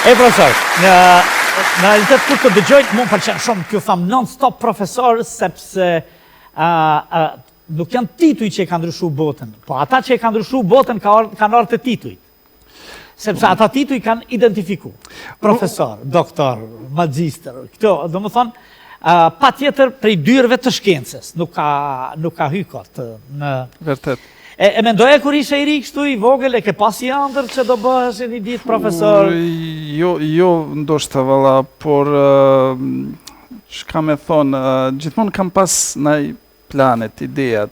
profesor, në realitet kur të dëgjoj, mu më pëlqen shumë kjo tham non-stop profesor, sepse nuk janë tituj që e kanë ndryshu botën, po ata që e kanë ndryshu botën kanë ardhur të tituj. Sepse ata tituj kanë identifiku. Profesor, doktor, magjister, këto, do më thonë, pa tjetër prej dyrëve të shkencës, nuk ka hykot në... Vërtet. E mendoje kur ishe i ri kështu i vogël, e ke pas i ëndër që do bëhesh një ditë profesor? Jo, ndoshta valla, por çka me thonë, gjithmonë kam pas ndaj planet, idejat.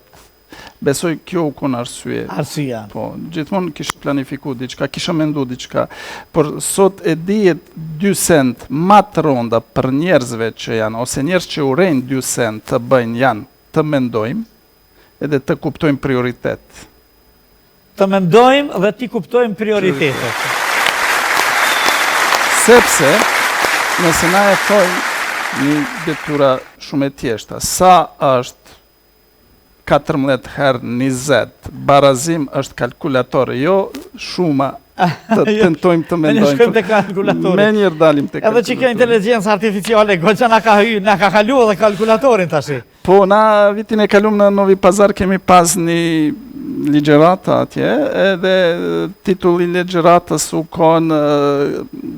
Besoj kjo u kon arsye. Arsyeja. Po, gjithmonë kisha planifiku diçka, kisha mendu diçka, por sot e dihet 2 cent më të rënda për njerëzve që janë, ose njerëz që urrejnë 2 cent të bëjnë janë të mendojmë, edhe të kuptojmë prioritet. Të mendojmë dhe ti kuptojmë prioritetet. Sepse, nëse na e thojmë një detyra shumë e thjeshta, sa është 14 herë 20, barazim është kalkulator, jo shuma të tentojmë të mendojmë. Ne shkojmë te kalkulatori. Me njërë dalim te kalkulatori. Edhe që kjo inteligjencë artificiale, goxha na ka kalu edhe kalkulatorin tashi. Po, na vitin e kalum në Novi Pazar kemi pas një ligjerata atje, edhe titulli ligjeratës u konë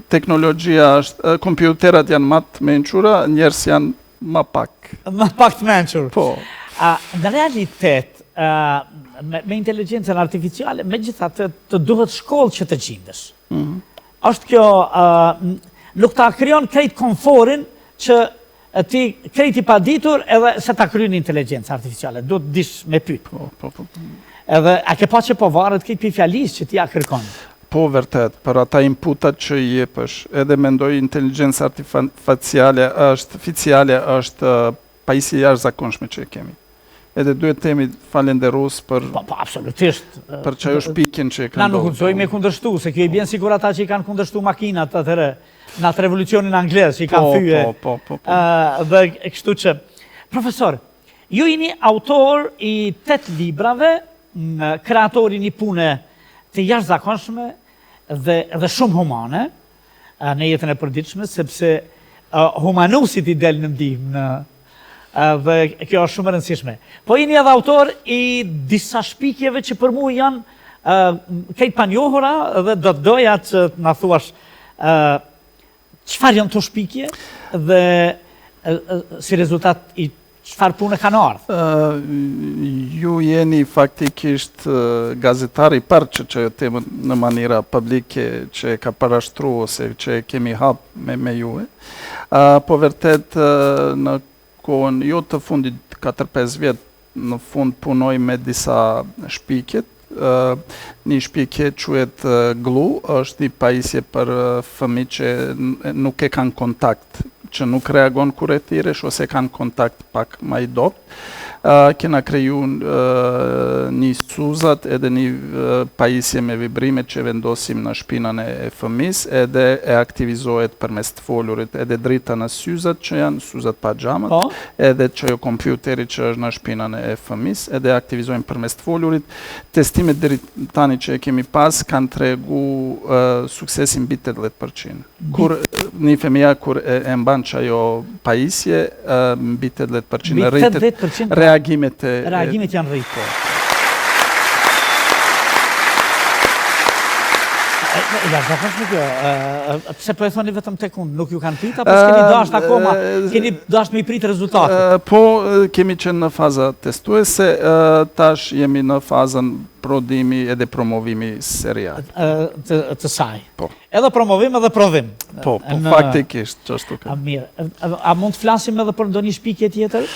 teknologjia është, kompjuterat janë më të mençura, njerëz janë më pak. Më pak të mençur. Po. Në realitet, me inteligjencën artificiale, me gjitha të duhet shkollë që të gjindesh. Është kjo, nuk ta kryon krejt komforin që ti krejt i paditur edhe se ta kryon inteligjencë artificiale. Duhet dish me pyet. Po. Edhe, a ke pa që po varet krejt për fjalisë që ti ja kërkon? Po, vërtet, për ata inputat që i jepësh, edhe mendoj inteligjencë artificiale është pajisje jashtëzakonshme që e kemi. Edhe duhet temi falenderus për... Po, absolutisht. Për çajo shpikjen që e kanë na nuk guxoj me kundërshtu, se kjo i bjen sikur ata që i kanë kundërshtu makinat atëherë, në atë revolucionin anglez që i kanë thyje. Po. Dhe kështu që... Profesor, ju jeni autor i 8 librave, kreatori një pune të jashtëzakonshme dhe shumë humane në jetën e përditshme, sepse humanusit i del në ndihmë dhe kjo është shumë e rëndësishme. Po jeni edhe autor i disa shpikjeve që për mu janë krejt panjohura dhe do të doja që na thuash çfarë janë të shpikje dhe si rezultat i çfarë pune kanë ardhur. Ju jeni faktikisht gazetari i parë që çajo temën në maniera publike që e ka parashtruar ose që e kemi hap me ju. Po vërtet në kohën jo të fundit 4-5 vjet në fund punoj me disa shpikjet. Një shpikje quhet GLU, është një pajisje për fëmijë që nuk e kanë kontakt, që nuk reagon kur e thirresh ose kanë kontakt pak më i dobët. Kena kriju një suzat edhe një pajisje me vibrime që vendosim në shpinën e fëmis edhe e aktivizohet përmes të folurit edhe drita në syzat që janë syzat pa xhamat, edhe që jo kompjuteri që është në shpinën e fëmis edhe aktivizojmë përmes të folurit. Testimet deri tani që e kemi pas kanë tregu suksesin mbi 80%. Kur një fëmija kur e mban çajo pajisje mbi 80% rritet reagimet janë rritë. Jashtëzakonshme kjo. Pse po e thoni vetëm tek unë, nuk ju kanë prit apo s'keni dashur akoma? Keni dashur me i prit rezultatet? Po, kemi qenë në faza testuese, tash jemi në fazën prodhimi edhe promovimi serial. Të saj. Po. Edhe promovim edhe prodhim. Po, faktikisht, çështu ka. Mirë. A mund të flasim edhe për ndonjë shpikje tjetër?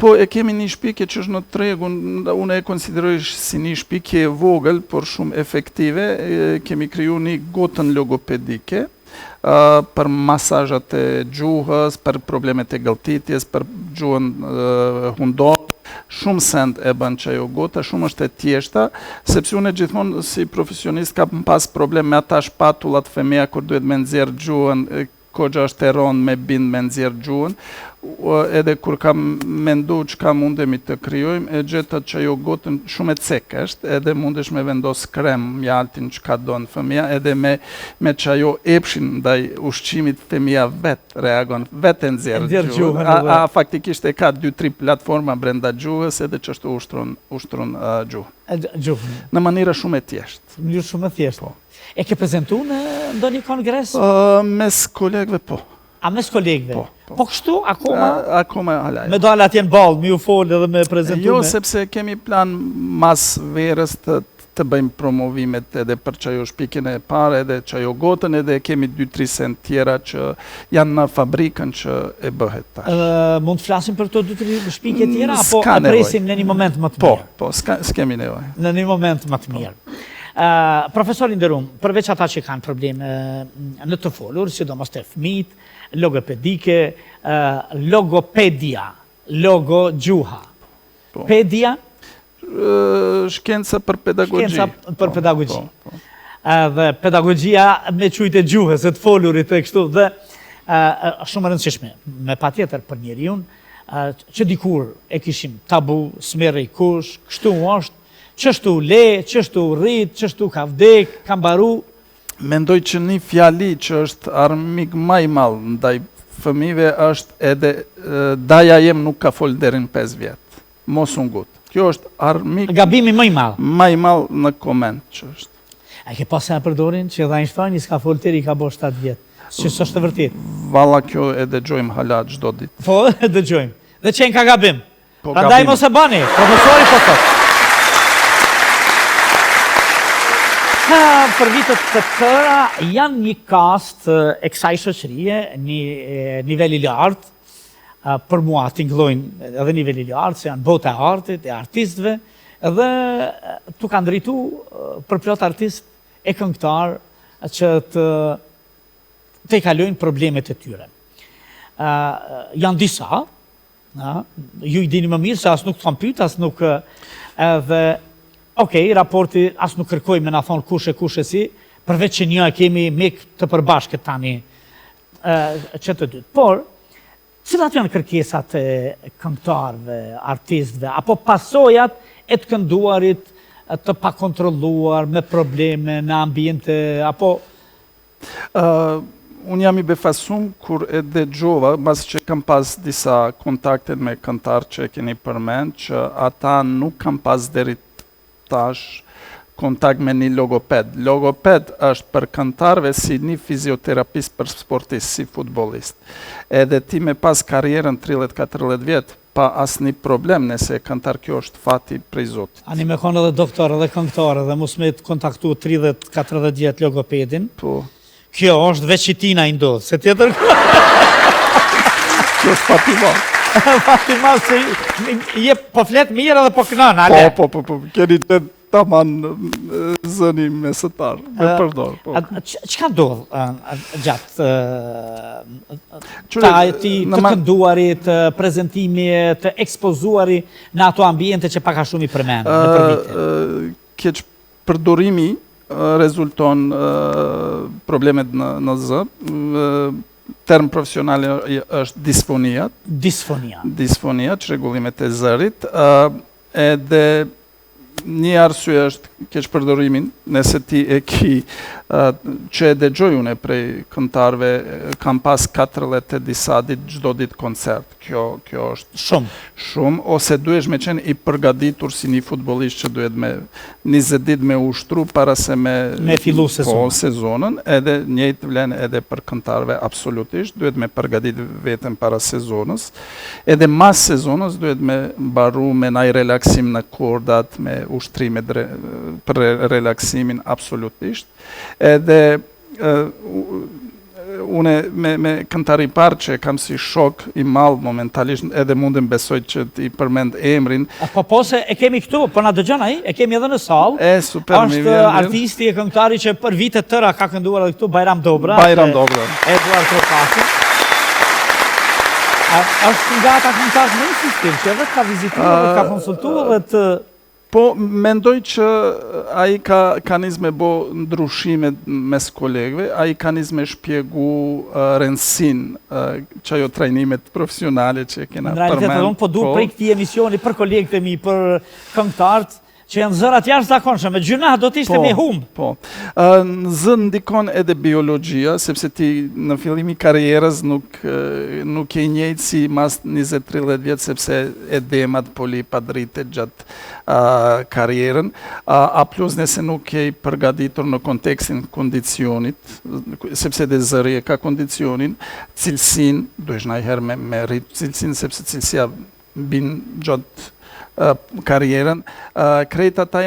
Po, e kemi një shpikje që është në tregun, unë e konsideroj si një shpikje vogël, por shumë efektive. Kemi kriju një gotën logopedike për masazhat e gjuhës, për problemet e gëlltitjes, për gjuhën hundor. Shumë send e bën çajo gota, shumë është e thjeshta, sepse unë gjithmonë si profesionist kam pas problem me ata shpatullat fëmija kur duhet me nxjerr gjuhën, koxha është e rëndë me bind me nxjerr gjuhën. edhe kur kam mendu çka mundemi të krijojmë, e gjeta që ajo gotën shumë e cekë është, edhe mundesh me vendos krem, mjaltin çka don fëmia, edhe me çajo epshin ndaj ushqimit fëmia reagon, e nxjerr gjuhën. Faktikisht e ka 2-3 platforma brenda gjuhës edhe çështu ushtron gjuhën. Në mënyra shumë e thjeshtë. Në mënyrë shumë e thjeshtë. E ke prezentu në ndonjë kongres? Mes kolegëve po. A mes kolegëve? Po kështu, akoma? Akoma halaj. Me dalë atje në balë, mi u folë edhe me prezentume? Jo, sepse kemi plan mas verës të bëjmë promovimet edhe për çajo shpikin e parë, edhe çajo gotën, edhe kemi 2-3 sent tjera që janë në fabrikën që e bëhet tash. Mund të flasim për to 2-3 shpike tjera, apo e presim në një moment më të mirë? Po, s'kemi nevojë. Në një moment më të mirë. Profesor i nderuar, përveç ata që kanë probleme në të folur, sidomos të fëmijët, logopedike, logopedia, gjuha. Pedia? Shkenca për pedagogji. Shkenca për pedagogji. Dhe pedagogjia me çujtë e gjuhës, e të folurit e kështu, dhe shumë e rëndësishme, me patjetër për njeriu, që dikur e kishim tabu, s'merrej kush, kështu është, qështu le, qështu rrit, qështu ka vdek, ka mbaru. Mendoj që një fjali që është armik ma i mall ndaj fëmijëve është edhe daja jem nuk ka fol derin 5 vjet. Mos unë gut. Kjo është armik... Gabimi më i mall. Ma i mall në koment që është. A ke pasë e përdorin që edhe Einstein s'ka fol deri ka bo 7 vjet. Që s'është të vërtet. Valla kjo e dëgjojmë hala çdo ditë. Po, e dëgjojmë. Dhe qenë ka gabim. Po, prandaj mos e bani, profesori po thot. Për vitet të tëra janë një kast e kësaj shoqërie, një nivel i lartë, për mua tingëllojnë edhe nivel i lartë, se janë botë e artit, e artistëve, edhe tu kanë drejtu për plot artist e këngëtar që të i kalojnë problemet e tyre. Janë disa, ju i dini më mirë, se as nuk të kam pyet, as nuk edhe... Okej, raporti as nuk kërkoj me na thonë kush e si, përveç që një kemi mik të përbashkët tani që të dytë. Por, cilat janë kërkesat e këngëtarëve, artistëve, apo pasojat e të kënduarit të pakontrolluar, me probleme në ambiente, apo... Unë jam i befasum kur e dëgjova, mas që kam pas disa kontakte me këngëtarë që e keni përmend, që ata nuk kam pas deri tash kontakt me një logoped. Logoped është për këngëtarëve si një fizioterapist për sportist, si futbolist. Edhe ti me pas karierën 30-40 vjet, pa asnjë problem, nëse këngëtar kjo është fati prej Zotit. Ani me konë edhe doktor edhe këngëtar edhe mos me të kontaktu 30-40 vjet logopedin. Po. Kjo është veç i tina i ndodhë, se tjetër... Kjo është fati madh. Fati madh se je po flet mirë edhe po kënon, ale? Po, keni të taman zëni mesetar, me përdor. Çka ndodh gjatë ti të kënduarit, prezantimit, të ekspozuarit në ato ambiente që pak a shumë i përmend në për vite? Keq përdorimi rezulton problemet në zë. Term profesional është disfonia. Disfonia, çrregullimet e zërit. Edhe një arsye është keq përdorimin, nëse ti e ki që e dëgjoj unë prej këngëtarëve, kam pas 40 e disa ditë çdo ditë koncert. Kjo është shumë, ose duhesh me qenë i përgatitur si një futbollist që duhet me 20 ditë me ushtru para se me fillu sezonën, edhe njëjtë vlen edhe për këngëtarëve absolutisht, duhet me përgatitur veten para sezonës. Edhe mas sezonës duhet me mbaru me naj relaksim në kordat, me ushtrime për relaksimin absolutisht. Edhe une me këngëtari parë që kam si shok i mall momentalisht, edhe mundem besoj që ti përmend emrin. Po se e kemi këtu, po na dëgjon ai, e kemi edhe në sallë. Super, është artisti e këngëtari që për vite tëra ka kënduar edhe këtu, Bajram Dobra. Eduard Tropaki. Është nga ata këngëtarë më insistiv, që edhe ka vizituar, ka konsultuar dhe të... Po, mendoj që ai ka nizme bo ndryshime mes kolegëve, ai ka nizme shpjegu rëndësinë që ajo trajnimet profesionale që kena Në realitet, unë po du prej këtij emisioni për kolegët e mi, për këngëtarët, që janë zërat jashtëzakonshme, me gjuna do të ishte me humb. Po. Zë ndikon edhe biologjia, sepse ti në fillimi karrierës nuk e njëjtë si mas 20-30 vjetë, sepse edemat, polipat rritet gjatë karrierën, a plus nëse nuk e përgatitur në kontekstin kondicionit, sepse dhe zëri e ka kondicionin, cilësin, duhesh najherë me rritë cilësin, sepse cilësia bin gjatë karrierën, krejt ata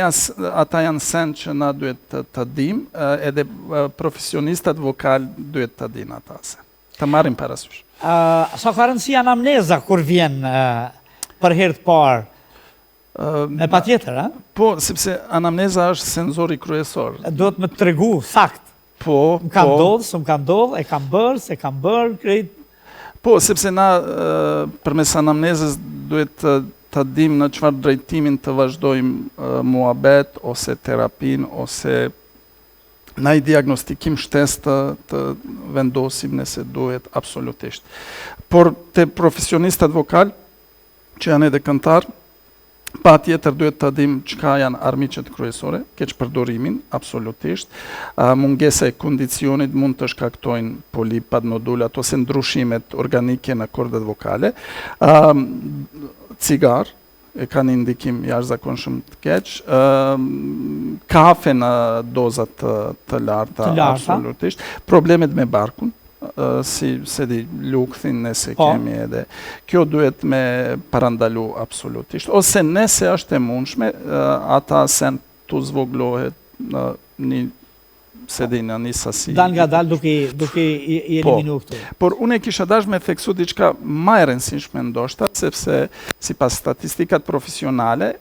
janë sen që na duhet të dim, edhe profesionistat vokal duhet të din ata sen. Të marrim parasysh. Sa ka rëndësi anamneza kur vjen për herë të parë? Me patjetër, a? Po, sepse anamneza është senzori kryesor. Do të më tregu sakt. Po, Më kam ndodhë, s'm kam ndodhë, e kam bërë, se kam bërë, krejt. Po, sepse na përmes anamnezës duhet të dim në çfarë drejtimin të vazhdojmë muhabet, ose terapin, ose na i diagnostikim shtes të vendosim nëse duhet absolutisht. Por te profesionistat vokal, që janë edhe këngëtar, pa tjetër duhet të dim çka janë armiqet kryesore, keq përdorimin, absolutisht. Mungesa e kondicionit mund të shkaktojnë polipat, nodulat, ose ndryshimet organike në kordat vokale. Cigar, e ka një ndikim jashtëzakonshëm të keq, kafe në dozat të larta, absolutisht, problemet me barkun, se di lukthin nëse kemi edhe, kjo duhet me parandalu absolutisht, ose nëse është e mundshme, ata sen të zvoglohet në një në një sasi. Dan nga dal duke i eliminu këtu. Por unë e kisha dash me theksu diçka ma e rëndësishme ndoshta, sepse sipas statistikat profesionale,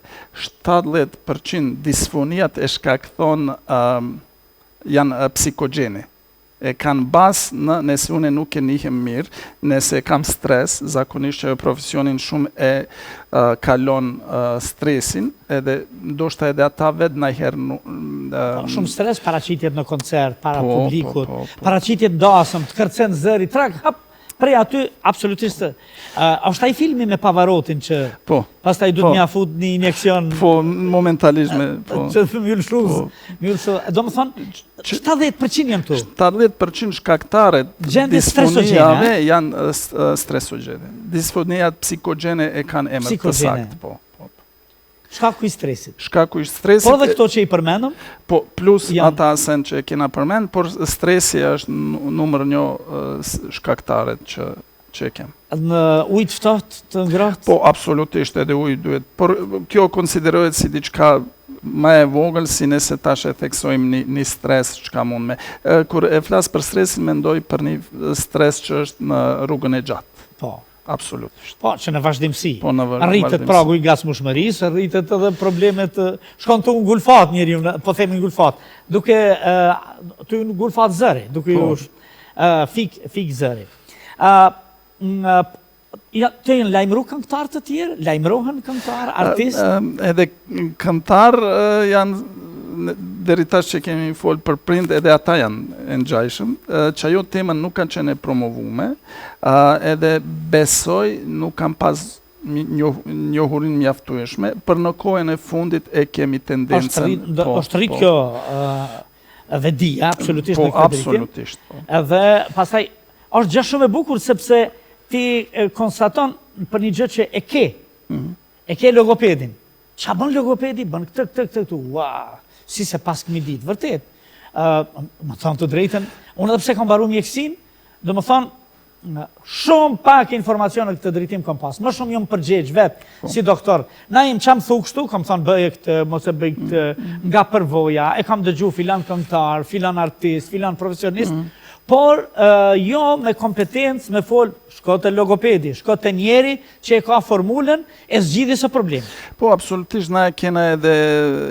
70% disfoniat e shkakton janë psikogjene. E kanë bas nëse unë nuk e njihem mirë, nëse kam stres, zakonisht që profesionin shumë e kalon stresin, edhe ndoshta edhe ata vetë najherë... Shumë stres paraqitjet në koncert, para publikut, paraqitjet dasëm, të kërcen zëri, trak, hap, prej aty, absolutisht, është ai filmi me Pavarotin që pastaj du të mja fut një injekcion... Po, momentalizme, po. Që të mjullë shruz. Do më thonë, 70% janë tu. 70% shkaktare disfonijave janë stresogene. Disfonijat psikogjene e kanë emër të sakt, po. Shkaku i stresit. Shkaku i stresit. Po dhe këto që i përmendëm? Po, plus ata sen që kena përmend, por stresi është numër 1 shkaktaret që e kem. Në ujë të ftohtë të ngrohtë? Po, absolutisht, edhe ujë duhet. Por kjo konsiderohet si diçka ma e vogël, si nëse tash e theksojmë një stres që ka mund me. Kur e flas për stresin, mendoj për një stres që është në rrugën e gjatë. Po. Absolutisht. Po, që në vazhdimësi. Po, në vazhdimësi. Rritet pragu i gasmushmërisë, rritet edhe problemet, shkon të ngulfat njëri, po themi ngulfat, duke të ngulfat zëri, duke ju fik zëri. Të jenë lajmëru këngëtar të tjerë? Lajmërohen këngëtar, artist? Edhe këngëtar janë, deri tash që kemi folë për prind, edhe ata janë ngjajshëm, që ajo temën nuk kanë qenë promovume, edhe besoj nuk kanë pas njohurin mjaftueshme, për në kohën e fundit e kemi tendencën... është rrit kjo vedia, absolutisht në këtë dritim. Absolutisht. Edhe pastaj, është gjë shumë e bukur, sepse ti konstaton për një gjë që e ke logopedin. Qa bën logopedi? Bën këtë, wow! Si se pas këmi ditë, vërtet. Më thonë të drejten, unë edhe pse kam baru mjekësin, dhe më thonë, shumë pak informacion në këtë drejtim kam pas. Më shumë jam përgjegjë vetë, si doktor. Na im qamë thuk shtu, kam thonë bëjë këtë, mos e bëjë këtë, nga përvoja, e kam dëgju filan këngëtar, filan artist, filan profesionist, por jo me kompetencë, me folë, shko të logopedi, shko të njeri që e ka formulën e zgjidhjes së problemit. Po, absolutisht, na kena edhe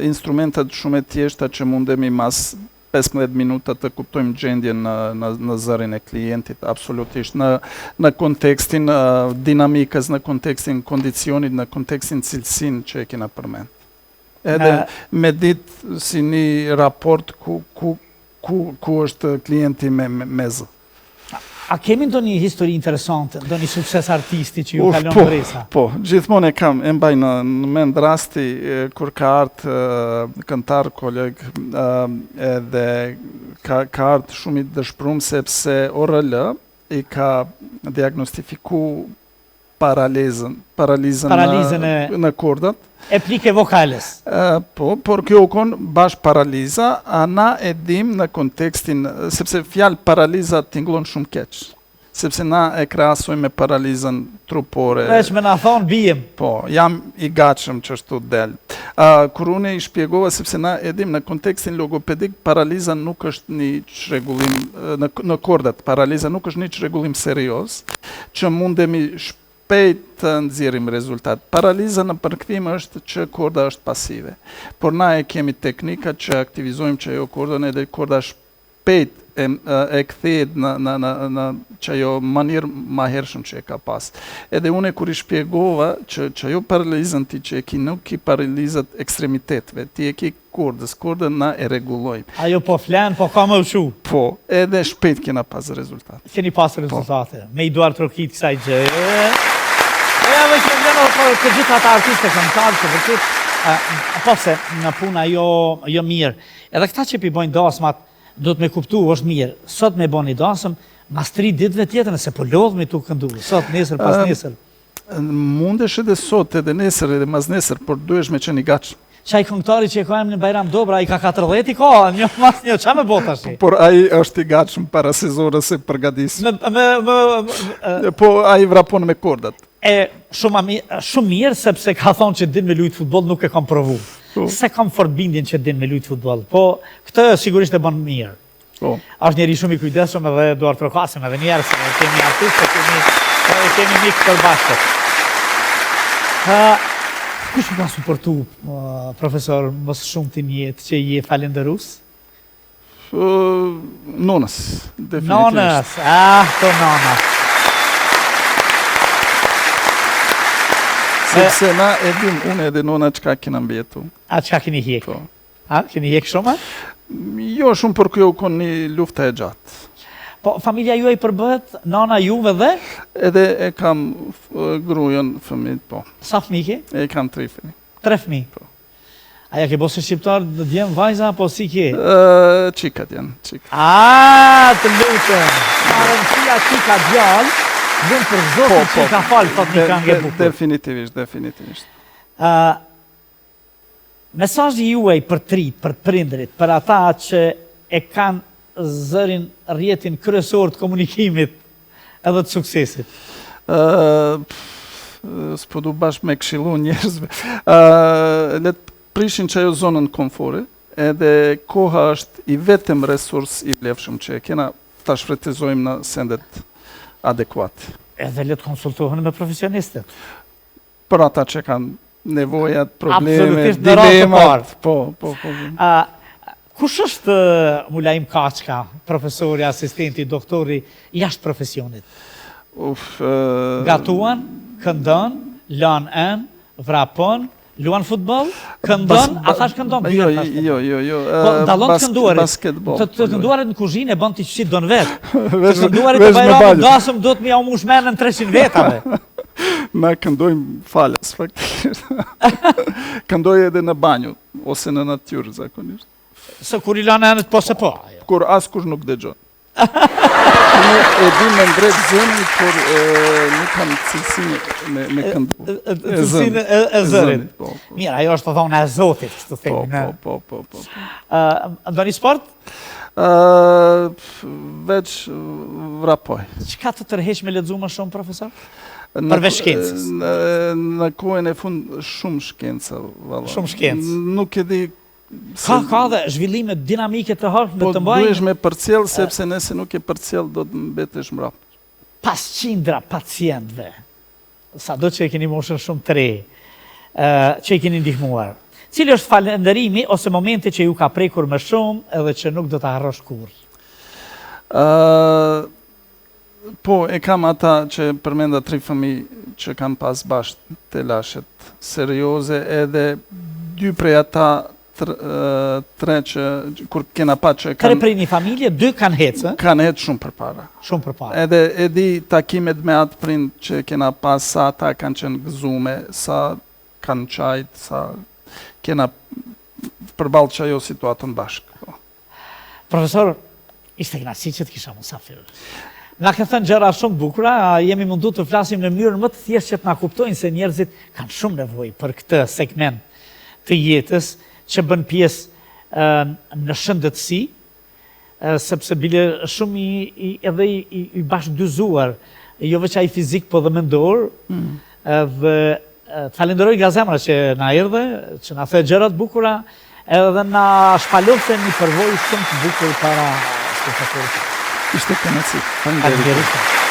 instrumentet shumë e tjeshta që mundemi mas 15 minuta të kuptojmë gjendjen në zërin e klientit, absolutisht, në kontekstin dinamikës, në kontekstin kondicionit, në kontekstin cilësin që e kena përmend. Edhe me ditë si një raport ku është klienti me zë. A kemi ndonjë histori interesante, ndonjë sukses artisti që ju kalon bresa? Po, gjithmonë e mbaj në mend rasti kur ka ardhë këngëtar koleg edhe ka ardhë shumë i dëshpëruar sepse ORL i ka diagnostifiku paralizën në kordat. E plike vokales. Po, por kjo u konë bash paraliza, a na e dim në kontekstin, sepse fjalë paraliza t'inglon shumë keq. Sepse na e krahasojmë me paralizën trupore. Veç me na thonë bijem. Po, jam i gatshëm që ashtu del. Kur unë i shpjegova, sepse na e dim në kontekstin logopedik, paraliza nuk është një çrregullim, në kordat, paraliza nuk është një çrregullim serioz, që mundemi shpejt të nxjerrim rezultat. Paraliza në përkthim është që korda është pasive. Por na e kemi teknika që aktivizojmë që ajo kordën edhe korda shpejt e kthehet në që ajo mënyrë ma hershëm që e ka pas. Edhe unë kur i shpjegova që ajo paralizën ti që e ki nuk ki paralizat ekstremitetve, ti e ki kordën na e rregullojmë. Ajo po flen, po ka më ushu. Po, edhe shpejt kena pas rezultat. Keni pas rezultate, me i duar trokit kësaj gjë. Edhe që vjen të gjitha ata artistë këngëtarë që vërtet, po se në puna jo mirë. Edhe këta që pi bojnë dasmat, do të me kuptu, është mirë. Sot me boni dasëm, mas 3 ditëve tjetër, nëse po lodhme tu këndu. Sot, nesër, pas nesër. Mundesh edhe sot, edhe nesër, edhe mas nesër, por duhesh me qenë i gatshëm. Qaj këngëtari që e ka emrin Bajram Dobra, i ka 40 i ka, një mas një, qa me bota shi? Por ai është i gatshëm para sezonit se përgatis. Po ai vrapon me kordat. Shumë mirë, sepse ka thonë që din me lujtë futbol, nuk e kam provu. Se kam fort bindjen që din me lujtë futbol, po këtë sigurisht e bën mirë. Është njeri shumë i kujdesshëm edhe duar trokasim edhe njerë, se kemi artistë, kemi mikë përbashkët. Kush më ka suportu, profesor, më shumë të jetë që je falenderus? Nonës, definitivisht. Nonës, to nonës. Sepse na e dim, unë edhe nona qka kena mbjetu. A qka keni hjek? Keni hjek shumë? Jo shumë, për kjo konë një lufta e gjatë. Po, familja ju e i përbët, nana juve dhe? Edhe e kam grujën fëmijët, po. Sa fëmijë? E kam 3 fëmijë. 3 fëmijë? Po. Aja ke bose shqiptar dhe djemë vajza, po si ke? Qikat janë, qikat. Të lutëm. Marënësia qika djallë, vëmë për zotë që ka falë, thot një kanë nge bukur. Definitivisht. Mesazhi juaj për trit, për prindrit, për ata që e kanë zërin rjetin kryesor të komunikimit edhe të suksesit. S'po du bashkë me këshillu njerëzve. Le të prishin që ajo zonën komfore, edhe koha është i vetëm resurs i vlefshëm që e kena ta shfretizojmë në sendet adekuat. Edhe le të konsultohen me profesionistët. Për ata që kanë nevojat, problemet, dilemat. dilemat. Po. Kush është Mulaim Kaçka, profesori, asistenti, doktori, jashtë profesionit? Gatuan, këndon, lan vrapon, luan futbol, këndon, a thash këndon? Jo. Dallon të kënduarit. Basketbol. Të kënduarit në kuzhinë e bën ti që don vet. Të kënduarit të Bajramit gasëm do të më mush menën 300 vetave. Na këndojmë falas, faktikisht. Këndoj edhe në banju, ose në natyrë, zakonisht. Se kur i lanë enët, po se po. Kur askush nuk dëgjon. Unë e di me ndrejt zënin, por nuk kam cilësinë me këndu. Cilësinë e zërit. Mirë, ajo është të thonë e Zotit, kështu themi. Po. Ndonjë sport? Veç vrapoj. Çka të tërheq me lexu më shumë, profesor? Përveç shkencës. Në kohën e fund shumë shkenca, valla. Shumë shkencë. Nuk e di. Ka dhe zhvillime dinamike të hartë me të mbajnë? Po duhesh me përcjell, sepse nëse nuk e përcjell, do të mbetesh mbrapa. 500 pacientëve, sa do që e keni moshën shumë të re, që i keni ndihmuar. Cili është falënderimi ose momenti që ju ka prekur më shumë edhe që nuk do të harrosh kurrë? Po, e kam ata që përmenda 3 fëmijë që kam pas bashkë të lashet serioze edhe dy prej ata tre që kur kena pa që Tre prej një familje, 2 kanë hecë, kanë hetë shumë përpara. shumë përpara. Edhe e di takimet me atë prind që kena pas, sa ata kanë qenë gëzume, sa kanë qajt, sa kena përballë që ajo situatën bashkë. Profesor, ishte kënaqësi që të kisha musafir. Na kanë thënë gjëra shumë bukura, jemi mundu të flasim në mënyrën më të thjeshtë që të na kuptojnë se njerëzit kanë shumë nevojë për këtë segment të jetës që bën pjesë në shëndetësi, sepse bile shumë edhe i bashkëdyzuar, jo veç ai fizik, po dhe mendor, dhe falenderoj nga zemra që na erdhe, që na the gjërat bukura, edhe na shpalofte një përvojë shumë të bukur para spektatorit. Ishte kënaqësi. Faleminderit.